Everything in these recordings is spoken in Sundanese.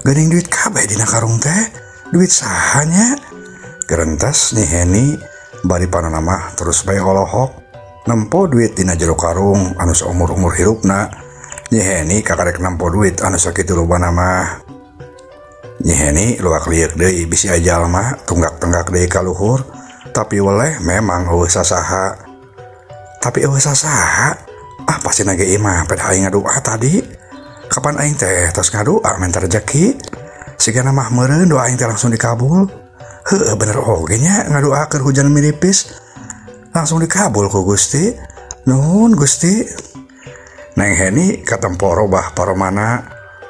Geuning duit kabeh dina karung teh. Duit sahanya. Gerentas Nyi Heni bari panonna mah terus bae olohok nempo duit dina jero karung anu saumur-umur hirupna. Nyi Heni kakarek nempo duit anu sakitu lobana mah. Nyi Heni luak lieur deui bisi ajal mah tunggak-tenggak deui ka luhur, tapi weleh memang eueuh sasaha. Tapi eueuh sasaha? Pasti nage imah pada aing ngadoa tadi. Kapan aing teh tos ngadoa minta rezeki? Sigana mah meureun doa aing teh langsung dikabul. Heueuh bener oge nya ngadoakeun hujan miripis langsung dikabul ku Gusti. Nuhun Gusti. Neng Heni katempo robah paromana.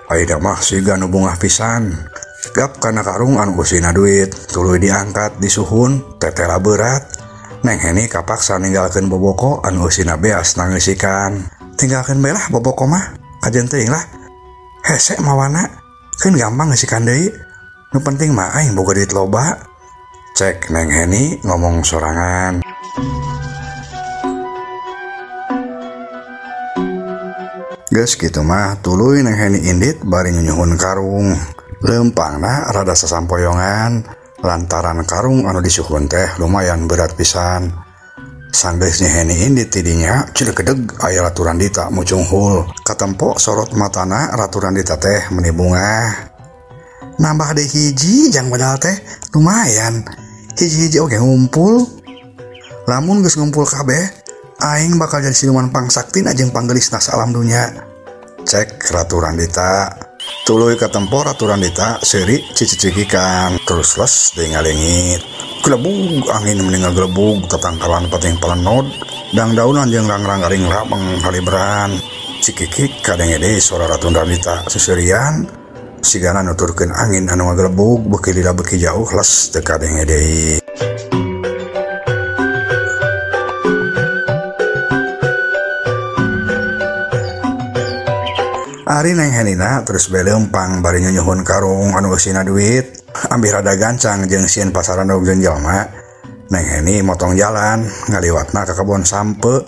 Aida mah siga nu bungah pisan. Gap kana karung anu usina duit, tuluy diangkat disuhun, tetela berat. Neng Heni kapaksa ninggalkeun boboko anu usina beas nangisikan. Tinggalkeun bae lah boboko mah, kajen teuing lah. Hese mawana, keun gampang ngisikan deui. Nu penting mah aing boga duit loba. Cek Neng Heni ngomong sorangan. Geus kitu mah tuluy Neng Heni indit bari nyunyuhun karung. Leumpangna rada sasampoyongan lantaran karung anu disuhun teh lumayan berat pisan. Sanggeus Nyi Heni indit tidinya cilekedeg aya Ratu Randita mucunghul. Katempo sorot matana Ratu Randita teh meuni bungah. Nambah deui hiji jang badal teh lumayan. Hiji-hiji oge ngumpul. Lamun geus ngumpul kabeh, aing bakal jadi siluman pangsaktina jeung panggelisna salam dunya. Cek Ratu Randita. Tuluy katempo Ratu Randita seuri cicicikikan terus les deui ngalengit. Gelebug angin meninggal gelebug tatangkalan pating palenod dang daunan jeung rangrang aring rapeng halibran. Cikikik kadenge deui suara Ratu Randita seseurian sigana nuturkeun angin anu ngagelebug beuki lila beuki jauh les teu kadenge deui. Ari Neng Henina terus bae leumpang bari nyunyuhun karung anu eusina duit. Ambil rada gancang jeung sieun pasaran jeung jalma. Neng Heni motong jalan ngaliwatna ka kebon sampe.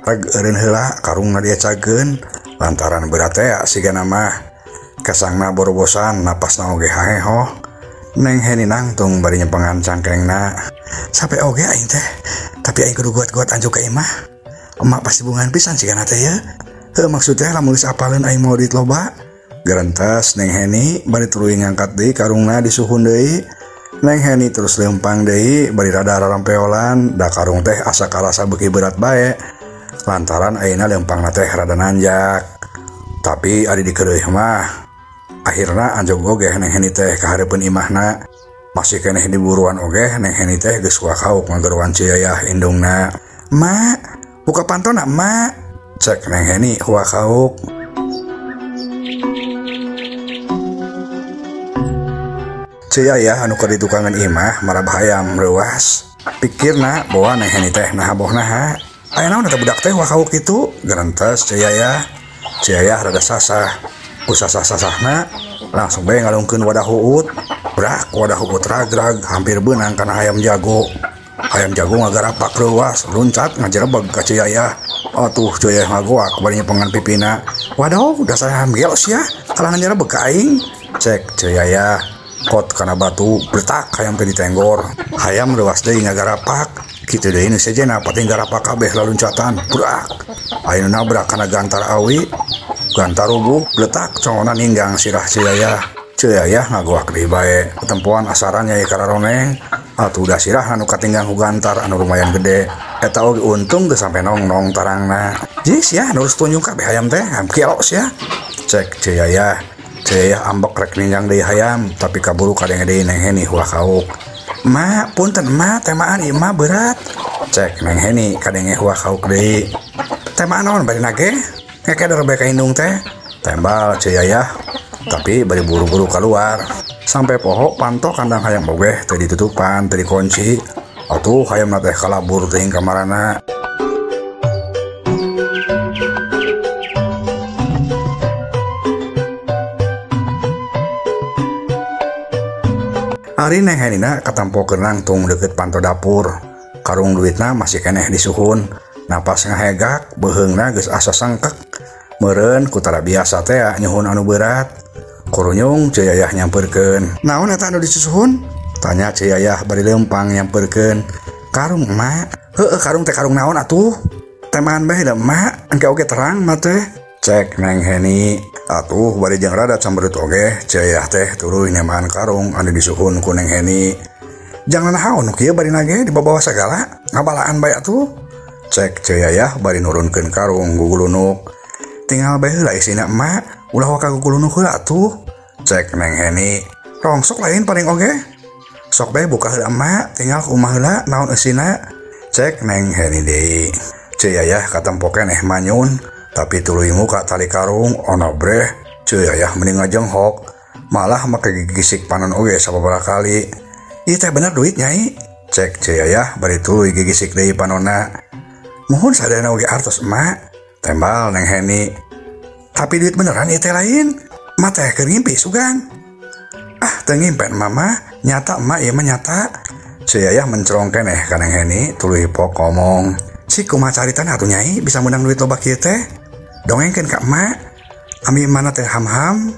Reg eureun heula karungna diacageun lantaran berat teh sigana mah. Kasangna borobosan napasna oge haheho. Neng Heni nangtung bari nyempengan cangkengna. Sampe oge aing teh, tapi aing kudu guat-guat anjuk ka imah. Emak pasti bungan pisan sigana teh ya. Maksudnya lamun geus apaleun aing mau duit loba. Gerentas Neng Heni bari tuluy ngangkat deui karungna disuhun deui. Neng Heni terus leumpang deui bari rada rarampeolan da karung teh asa karasa beuki berat bae. Lantaran ayeuna leumpangna teh rada nanjak. Tapi ari dikeureuh mah akhirna anjog oge Neng Heni teh ka hareupeun imahna. Masih keneh diburuan oge Neng Heni teh geus wakauk ngageruan Ciyayah indungna. "Mak, buka pantona, Mak." Cek Neng Heni wakauk. Ciyayah anu keur ditukangan imah marab hayam leuwas. Pikirna bahwa Neng Heni teh naha boh naha. Aya naon eta budak teh wakauk kitu? Gerentas Ciyayah rada sasah. Ku sasah-sasahna langsung bae ngalungkeun wadah huut. Brak wadah huut ragrag hampir beunang kana hayam jago. Hayam jago ngagarapak leuwas luncat ngajerebeg ka Ciyayah. Atuh Ciyayah ngagoak bari nyepengan pipina. Waduh dasar hayam geos ya. Kalangan nyerebeg ka aing. Cek Ciyayah kot kana batu bletak hayam teh ditenggor. Hayam leuwas deui ngagarapak. Kitu deui nu sejenna pating garapak kabeh laluncatan. Brak. Ayeuna nabrak kana gantar awi. Gantar rubuh bletak congonan ninggang sirah Ciyayah. Ciyayah ngagoak deui bae. Ketempoan asaran Nyai Kararoneng. Atuh udah sirah anu katinggang ku gantar anu lumayan gede. Eta oge untung geus sampe nong-nong tarangna. Jis ya nurus tunjung kabeh hayam teh kialos ya. Cek Ciyayah ambek rek ninjang deui hayam tapi kaburu kadenge deui Neng Heni wakauk. "Mak, punten Mak, temaan ieu mah berat." Cek Neng Heni kadenge wakauk deui. "Temaan naon bari nage? Ngekeder bae ka indung teh." Tembal Ciyayah tapi bari buru-buru keluar. Sampai poho pantok kandang hayam oge teu ditutupan, teu dikunci. Atuh hayamna teh kalabur teuing kamarana. Ari Neng Henina katampokeun langtung deukeut panto dapur. Karung duitna masih keneh disuhun. Napas ngahegak, beheungna geus asa sangkek. Meureun ku tara biasa teh nyuhun anu berat. Kurunyung Ceyayah nyamperkeun. Naon eta anu disusuhun? Tanya Ceyayah bari lempang nyamperkeun. Karung emak. Heueuh karung teh karung naon atuh? Teman bae da emak, engke oge terang mah teh. Cek Neng Heni. Atuh bari jeung rada cemberut oge, Ceyayah teh tuluy nemaan karung anu disuhun ku Neng Heni. Jangan naon nu kieu bari nage dibawa segala, ngabalaan bae atuh. Cek Ceyayah bari nurunkeun karung gugulunuk. Tinggal bae heula isina emak, ulah waka gugulunuk heula atuh. Cek Neng Heni. Rongsok lain paling oge. Sok bae buka heula emak, tinggal kumaha heula naon eusina. Cek Neng Heni deui. Ceyayah katempo keneh manyun, tapi tuluy muka tali karung ono breh. Ceyayah mending ngajenghok, malah make gigisik panon oge sababaraha kali. Ieu teh bener duit nyai. Cek Ceyayah bari tuluy gigisik deui panonna. Muhun sadayana oge artos emak, tembal Neng Heni. Tapi duit beneran ieu teh lain. Emak teh keur ngimpi sugan. Ah, teu ngimpen mama, nyata emak ieu mah nyata. Ceyayah mencerong keneh ka Neng Heni, tuluy pok ngomong. Si kumaha caritana atuh nyai bisa menang duit loba kieu teh? Dongengkeun ka emak. Ami mana teh ham-ham.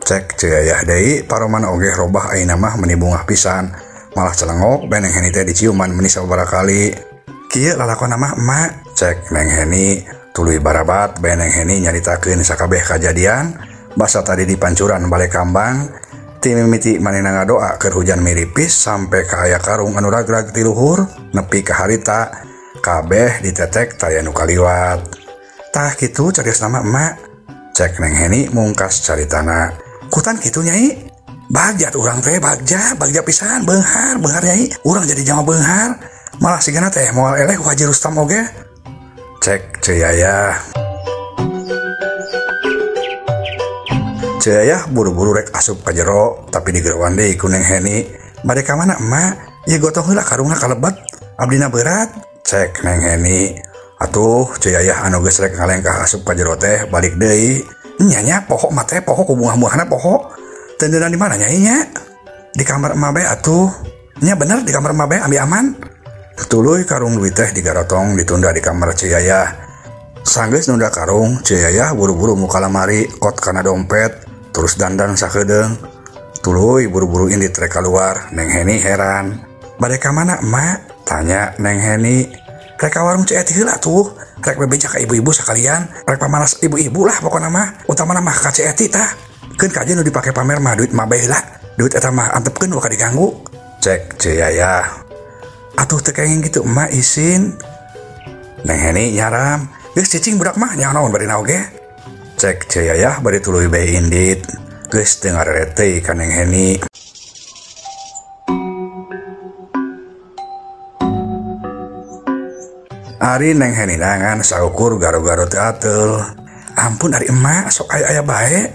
Cek Ceyayah deui, paromana oge robah ayeuna mah meuni bungah pisan. Malah celengok bae Neng Heni teh diciuman meuni sababaraha kali. Kieu lalakonna mah emak. Cek Neng Heni, tuluy barabat bae Neng Heni nyaritakeun sakabeh kajadian. Basa tadi di pancuran Balai Kambang. Ti mimiti manehna ngadoa keur hujan miripis sampai ka aya karung anu ragrag ti luhur nepi ka harita. Kabeh ditetek taya nu kaliwat. Tah kitu carios nama emak. Cek Neng Heni mungkas caritana. Kutan kitu nyai. Bagjat urang teh bagja pisan beunghar nyai. Urang jadi jama beunghar. Malah sigana teh moal eleh ku Haji Rustam oge. Cek Ceyayah. Ceyayah buru-buru rek asup ka jero, tapi digerowan deui ku Neng Heni. Bade ka mana emak? Ieu gotong heula karungna kalebet. Abdina berat. Cek Neng Heni. Atuh Ceyayah anu geus rek ngalengkah asup ka jero teh balik deui. Nya poho mah teh poho ku bunga-bungahna poho. Teu di mana nyai nya? Di kamar emak bae atuh. Nya bener di kamar emak bae ambi aman. Tuluy karung duit teh digarotong ditunda di kamar Ceyayah. Sanggeus nunda karung, Ceyayah buru-buru muka lamari kot kana dompet, terus dandan sakedeung. Tuluy buru-buru indit rek keluar. Neng Heni heran. Bade ka mana emak? Tanya Neng Heni. Rek ka warung Ceyeti heula tuh. Rek bebeja ka ibu-ibu sakalian. Rek pamanas ibu-ibu lah pokona mah. Utamana mah ka Ceyeti tah. Keun kaje nu dipake pamer mah duit mah bae heula. Duit eta mah antepkeun waka diganggu. Cek Ceyayah. Atuh teu kenging gitu emak isin. Neng Heni nyaram. Geus cicing budak mah nya naon bari naoge. Cek Ceyayah bari tuluy bae indit. Geus teu ngareret teuy ka Neng Heni. Ari Neng Heni nangan saukur garo-garo teu ateul. Ampun ari emak sok aya bae.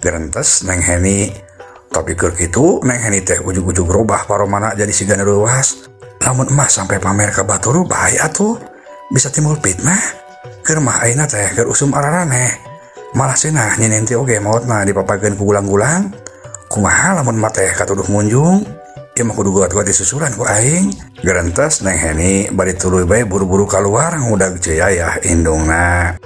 Gerentes Neng Heni. Tapi keur kitu Neng Heni teh ujug-ujug robah paromana jadi sigana ruas. Lamun emak sampai pamer ka batur bahaya tuh. Bisa timbul fitnah. Keur mah ayeuna teh keur usum araraneh. Malah cenah nyeun teh oge maotna dipapageun ku gulang-gulang. Kumaha lamun emak teh katuduh munjung? Ieu mah kudu guat-guat disusuran ku aing. Gerentes Neng Heni bari tuluy bae buru-buru kaluar ngudag Ceyayah indungna.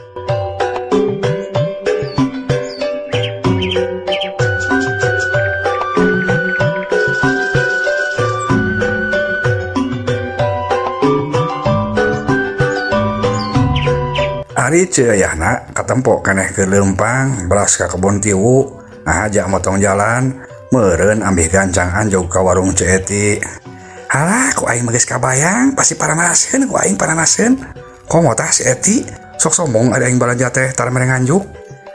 Ari Ceyayahna katempo keneh keur leumpang belas ka kebon tiwu, ngahajak motong jalan, meureun ambih gancang anjog ka warung Ceyeti. Halah ku aing mah geus kabayang pasti paranaseun ku aing paranaseun. Komo tah si Eti sok sombong ada aing balanja teh tara mere nganjuk.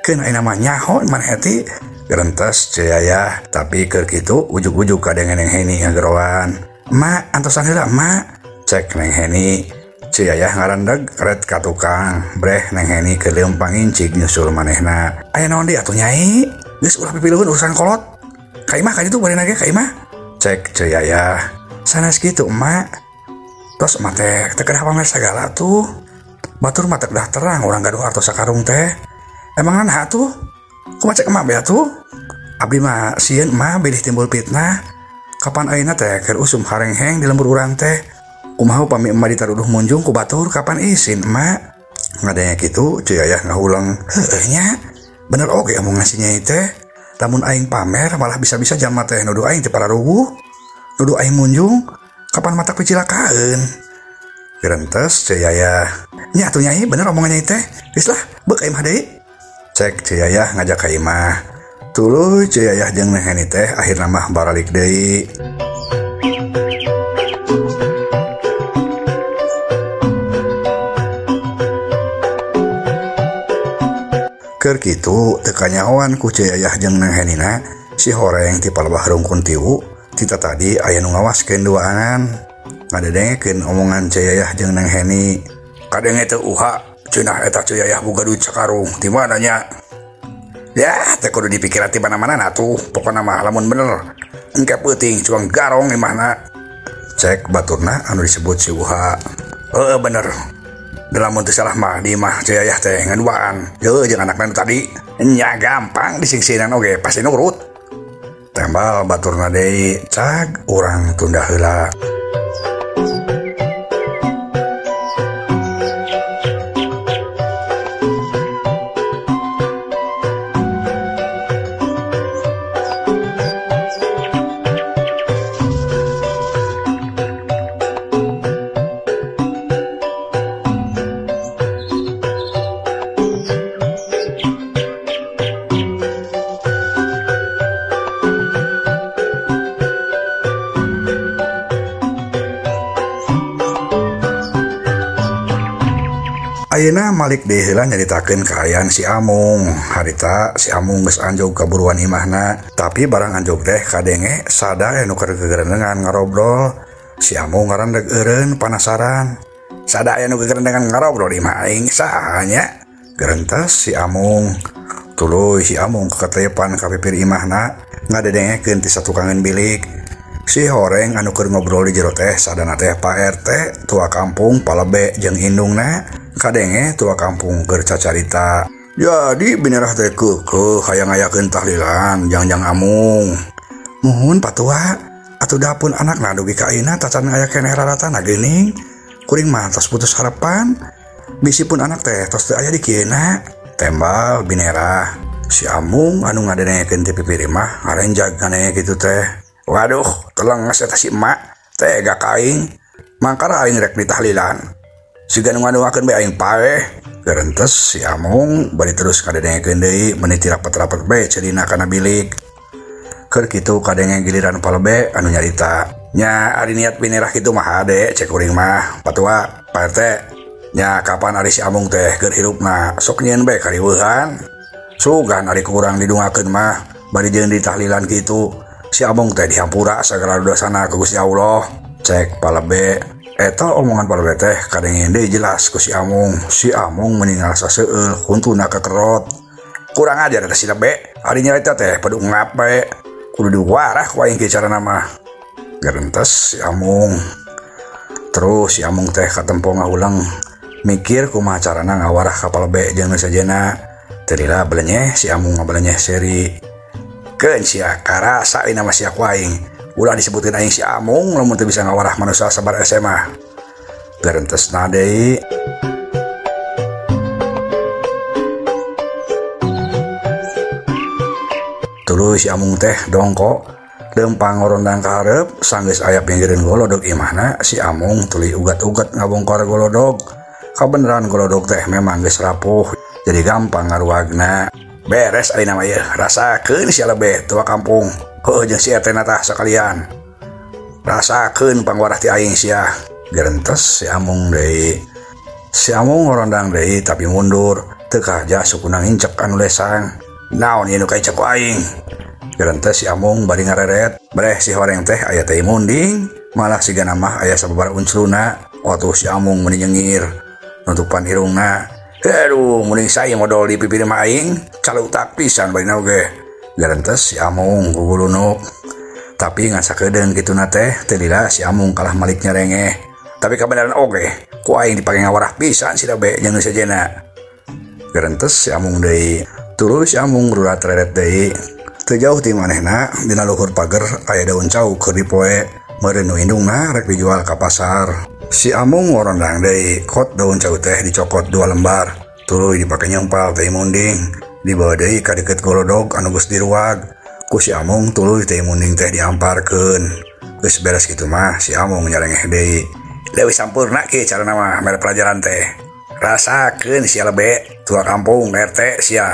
Keun ayeuna mah nyaho maneh Eti. Gerentes Ceyayah, tapi keur kitu ujug-ujug ka Neng Heni ngagerowan. Emak antosan heula emak. Cek Neng Heni. Ceyayah ngarandeg red ka tukang. Breh Neng Heni keur leumpang incig nyusul manehna. Aya naon deui atuh nyai? Geus ulah pipiluhun urusan kolot. Ka imah ka ditu bari nage ka imah. Cek Ceyayah. Sanes kitu emak. Tos emak teh teu kedah pamer sagala tuh. Batur mah teu kedah terang urang gaduh artos sakarung teh. Emang naha tuh? Kumaha cek emak bae atuh? Abdi mah sieun emak bilih timbul fitnah. Kapan ayeuna teh keur usum harengheng di lembur urang teh. Kumaha upami emak ditaruduh munjung ku batur kapan izin emak? Ngadanya kitu Ceyayah ngahuleng. Heueuh nya. Bener oge omong ngasih nyai teh. Lamun aing pamer malah bisa-bisa jalma teh nuduh aing teh para rubuh, nuduh aing munjung, kapan mata kecilakaeun. Gerentes Ceu Yayah. Nya atuh Nyai bener omongannya teh. Geus lah, beuk aing mah deui. Cek Ceu Yayah ngajak ka imah. Tuluy Ceu Yayah jeung Neng Heni teh akhirna mah baralik deui. Keur kitu teu kanyahoan ku Ceu Yayah jeung Neng Henina si horeng ti palebah rungkun tiwu tita tadi aya nu ngawaskeun duaan. Ngadedengekeun omongan Ceu Yayah jeung Neng Heni. Kadenge teu uha cenah eta Ceu Yayah boga duit sakarung di mana nya? Ya teh kudu dipikir ti mana-mana atuh. Pokona mah lamun bener engke peuting cuang garong imahna. Cek baturna anu disebut si uha. Heueuh bener. Dalam untuk salah mah di mah Ceu Yayah teh ngaduaan jeung anakna tadi nya gampang disingsinan oge pasti nurut. Tembal baturna deui cag urang tunda heula. Ayeuna malik deui heula nyaritakeun kaayaan si Amung. Harita si Amung geus anjog kaburuan imahna, tapi barang anjog teh kadenge sada anu keur gegerendengan ngarobrol. Si Amung ngarandeg eureun panasaran. Sada anu gegerendengan ngarobrol imah aing saha nya? Gerentes si Amung. Tuluy si Amung keketepan ka pipir imahna ngadedengekeun ti satukangeun bilik. Si horeng anu keur ngobrol di jero teh sadana teh Pak RT, tua kampung palebe jeung indungna. Kadenge tua kampung keur cacarita. Jadi binerah teh keukeuh hayang ngayakeun tahlilan jangjang Amung. Muhun patua, atuh dapun anakna dugi ka ayeuna tacan aya keneh raratana geuning. Kuring mah tos putus harapan. Bisipun anak teh tos teu aya di kieuna. Tembal binerah. Si Amung anu ngadengekeun ti pipir mah ngarenjag kaneh kitu teh. Waduh, telenges eta si emak. Tega ka aing. Mangkara aing rek ditahlilan. Siga nu ngadoakeun bae aing paeh. Gerentes si Amung bari terus kadengekeun deui meniti rapat-rapat bae cerina kana bilik. Keur kitu kadenge giliran palebe anu nyarita. Nya ari niat binerah kitu mah ade cek kuring mah. Patua, Pak RT. Nya kapan ari si Amung teh keur hirupna sok nyieun bae kariweuhan. Sugan ari kurang didungakeun mah bari jeung ditahlilan kitu. Si Amung teh dihampura sagala dosana ku Gusti Allah. Cek palebe. Eta omongan palebe teh kadenge deui jelas ku si Amung. Si Amung meninggal saseueul huntuna kekerot. Kurang ajar ada si Lebe. Ari nyarita teh padu ngap bae. Kudu diwarah ku aing kieu carana mah. Gerentes si Amung. Terus si Amung teh katempo ngaulang mikir kumaha carana ngawarah ka palebe jeung sajena. Teu lila belenyeh si Amung ngabelenyeh seri. Keun sia karasa ieu nama sia ku aing. Ulah disebutkeun aing si Amung lamun teu bisa ngawarah manusia sabar SMA. Gerentesna deui. Tuluy si Amung teh dongko lempang ngorondang ka hareup sanggeus aya pinggireun golodog imahna si Amung tuluy ugat-ugat ngabongkar golodog. Kabeneran golodog teh memang geus rapuh jadi gampang ngaruagna. Beres ayeuna mah ieu rasakeun sia Lebe tua kampung. Heuh jeung si etena tah sakalian. Rasakeun pangwarah ti aing sia. Gerentes si Amung deui. Si Amung ngorondang deui tapi mundur. Teu kaja sukuna ngincek anu lesang. Naon ieu nu kaicek ku aing. Gerentes si Amung bari ngareret. Breh si horeng teh aya teh munding. Malah sigana mah aya sababaraha uncruna. Waktu si Amung meni nyengir. Nutupan irungna. Aduh, mending saya modal di pipir mah aing. Calutak pisan bari oge. Gerentes si Amung gugulunuk. Tapi ngasakedeun kituna teh teu lila si Amung kalah malik nyerengeh. Tapi kabeneran oge ku aing dipake ngawarah pisan si Lebe jeung nu sajena. Gerentes si Amung deui. Terus si Amung rurat reret deui. Teu jauh ti manehna dina luhur pager aya daun cau keur dipoe. Meureun nu indungna rek dijual ka pasar. Si Amung ngorondang deui kot daun cau teh dicokot 2 lembar. Tuluy dipake nyempal teh munding. Dibawa deui ka deket golodog anu geus diruag ku si Amung tuluy teh munding teh diamparkeun. Geus beres kitu mah si Amung nyarengeh deui. Leuwih sampurna kieu carana mah mere pelajaran teh. Rasakeun sia lebe tua kampung RT sia.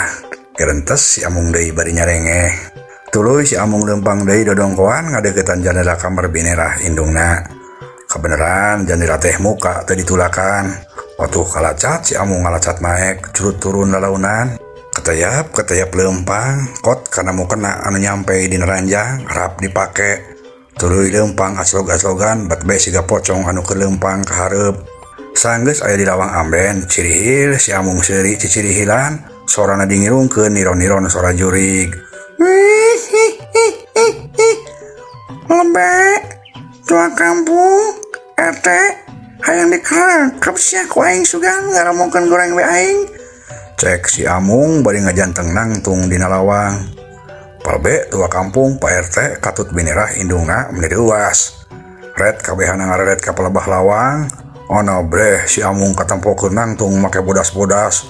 Gerentes si Amung deui bari nyarengeh. Tuluy si Amung lempang deui dodongkoan ngadeukeutan jendela kamar binerah indungna. Kabeneran jendela teh muka teu ditulakan. Waktu kalacat si Amung ngalacat naek curut turun lalaunan. Ketayap lempang kot kana mukena anu nyampe di ranjang harap dipake. Tuluy lempang aslog-aslogan bat bae siga pocong anu keur lempang ka hareup. Sanggeus aya di lawang amben cirihil si Amung seuri cicirihilan sorana dingirungkeun niron-niron sora jurig. Lebe tua kampung RT hayang dikerangkep sia ku aing sugan ngaramongkeun goreng we aing. Cek si Amung bari ngajanteng nangtung dina lawang. Palbe tua kampung Pak RT katut binerah indungna menjadi luas. Red kabehana ngareret ka pelebah lawang. Ono breh si Amung katempokeun nangtung make bodas-bodas.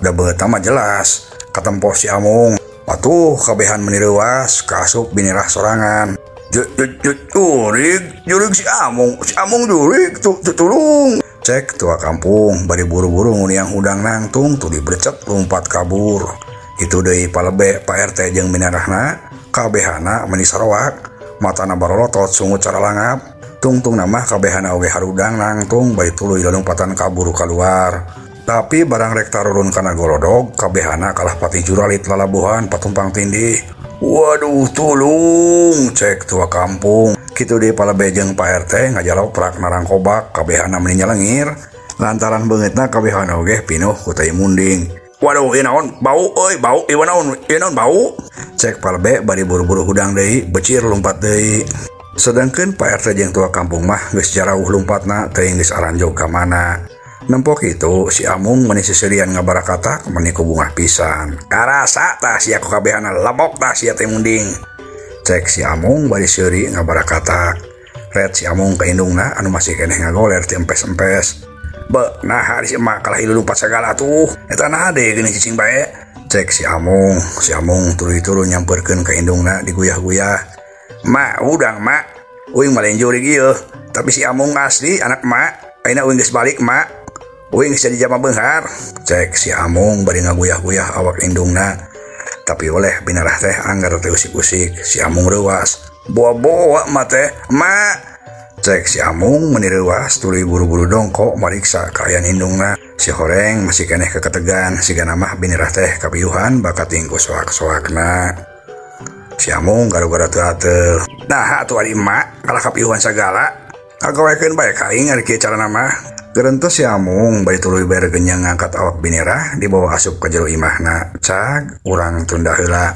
Da beutah mah jelas katempo si Amung. Atuh kabehan menjadi luas kaasup binerah sorangan. Jurig si Amung jurig tulung. Cek tua kampung bari buru-buru nguniang udang nangtung tuh dibrecek lompat kabur. Itu deui palebe Pak RT jeung binerahna kabehana meuni sarowak matana barolotot sungut cara langap. Tungtung nama kabehana oge harudang nangtung bari tuluy lompatan kabur keluar. Tapi barang rek tarurun kana golodog kabehana kalah pati juralit lalabuhan patumpang tindih. Waduh tulung cek tua kampung. Kitu deui palebe jeung Pak RT ngajalog prak narangkobak kabehana meuni nyalengir lantaran beungeutna kabehana oge pinuh ku tai munding. Waduh ieu naon bau euy bau ieu naon bau. Cek palebe bari buru-buru hudang deui becir lompat deui. Sedangkeun Pak RT jeung tua kampung mah geus jarauh lompatna teuing geus aranjog ka mana. Nempok itu si Amung meuni seserian ngabarakatak meuni ku bungah pisan. Karasa tah sia ku kabehana lebok tah sia teh munding. Cek si Amung bari seuri ngabarakatak. Red si Amung ka indungna anu masih keneh ngagoler ti empes-empes. Be nah ari si emak kalah ilulumpat segala tuh. Eta naha deui geuning cicing bae. Cek si Amung tuluy-tuluy nyamperkeun ka indungna diguyah-guyah. Mak udang mak. Uing mah lain jurig ieu. Tapi si Amung asli anak mak. Ayeuna uing geus balik mak. Uing geus jadi jama beunghar. Cek si Amung bari ngaguyah-guyah awak indungna. Tapi oleh binerah teh anggar teh usik-usik si Amung reuwas. Boa-boa mah teh mak. Cek si Amung meuni reuwas tuluy buru-buru dongko mariksa kaayaan indungna. Si horeng masih keneh keketegan sigana mah binerah teh kapiuhan bakat tingku soak-soakna. Si Amung gara-gara teu ateul. Nah atuh ari emak kalah kapiuhan sagala. Ngagawekeun bae ka aing ari kieu carana mah. Gerentes si Amung bari tuluy bae regenyang ngangkat awak binerah dibawa asup ka jero imahna. Cag urang tunda heula.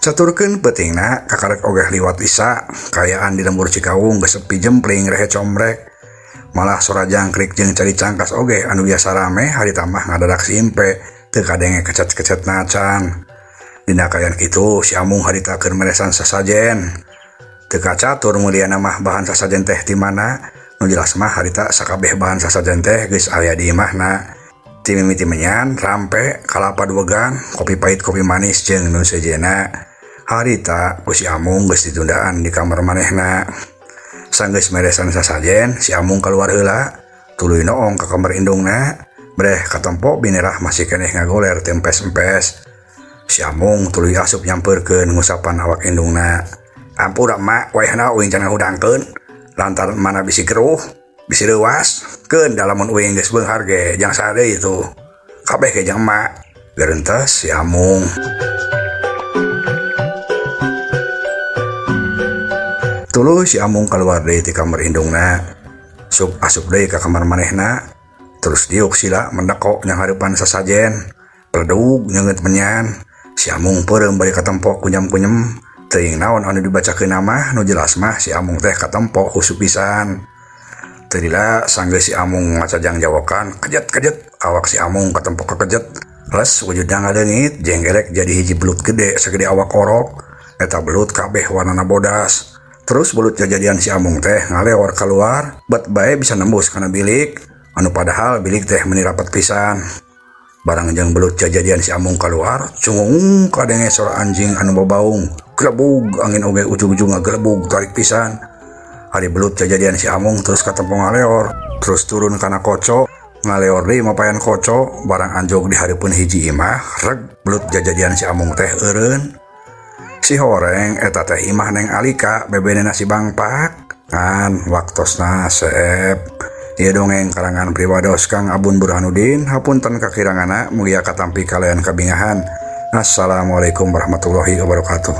Caturkeun peutingna kakarek ogeh liwat isa kayaan di lembur Cikaung geus sepi jempling rehe combrek. Malah sora jangkrik jeung cari cangkas oge anu biasa rame harita mah ngadadak simpe teu kadenge kecet-kecet nacan. Dina kayan kitu si Amung harita keur meresan sasajen. Teu kacatur muliana mah bahan sasajen teh ti mana. Nu jelas mah harita sakabeh bahan sasajen teh geus aya di imahna. Ti mimiti menyan, rampe, kalapa duegan, kopi pahit kopi manis jeung nu sejenna. Harita ku si Amung geus ditundaan di kamar manehna. Sanggeus meresan sasajen si Amung keluar heula tuluy noong ka kamar indungna. Breh katempo binerah masih keneh ngagoler tempes-empes. Si Amung tuluy asup nyamperkeun ngusapan awak indungna. Ampura mak wayahna uing can ngahudangkeun lantaran mana bisi keruh bisi leuwas keun dalamun uing geus beunghar ge jang sadeui itu kabeh ge jang mak. Gerentes si Amung. Tuluy si Amung keluar deui ti kamar indungna. Sup asup deui ka kamar manehna. Terus diuk sila mendeko nyang hareupan sasajen. Pledug nyeungeut menyan. Si Amung peureum bari katempo kunyam-kunyem. Teuing naon anu dibacakeun mah nu jelas mah si Amung teh katempo husu pisan. Tadila sangge si Amung ngacajang jawakan, kejet awak si Amung ketempok kekejet. Les wujudna ngadengit, jenggerek jadi hiji belut gede segede awak orok. Eta belut kabeh warnana bodas. Terus belut jajadian si Amung teh ngaleor keluar, bet bae bisa nembus kana bilik. Anu padahal bilik teh meni rapat pisan. Barang jeung belut jajadian si Amung keluar, cungung kadenge suara anjing anu babaung. Gelebug angin oge ujung-ujungna gelebug tarik pisan. Hari belut jajadian si Amung terus katempong ngaleor, terus turun kana koco, ngaleor deui mapayan koco, barang anjog di hareupeun hiji imah, reg belut jajadian si Amung teh eureun. Si horeng eta teh imah neng Alika bebenena si Bangpak. Kan waktosna seep. Ieu dongeng karangan Priwados Kang Abun Burhanuddin, hapunten kakirangana mugia katampi kalian kabingahan. Assalamualaikum warahmatullahi wabarakatuh.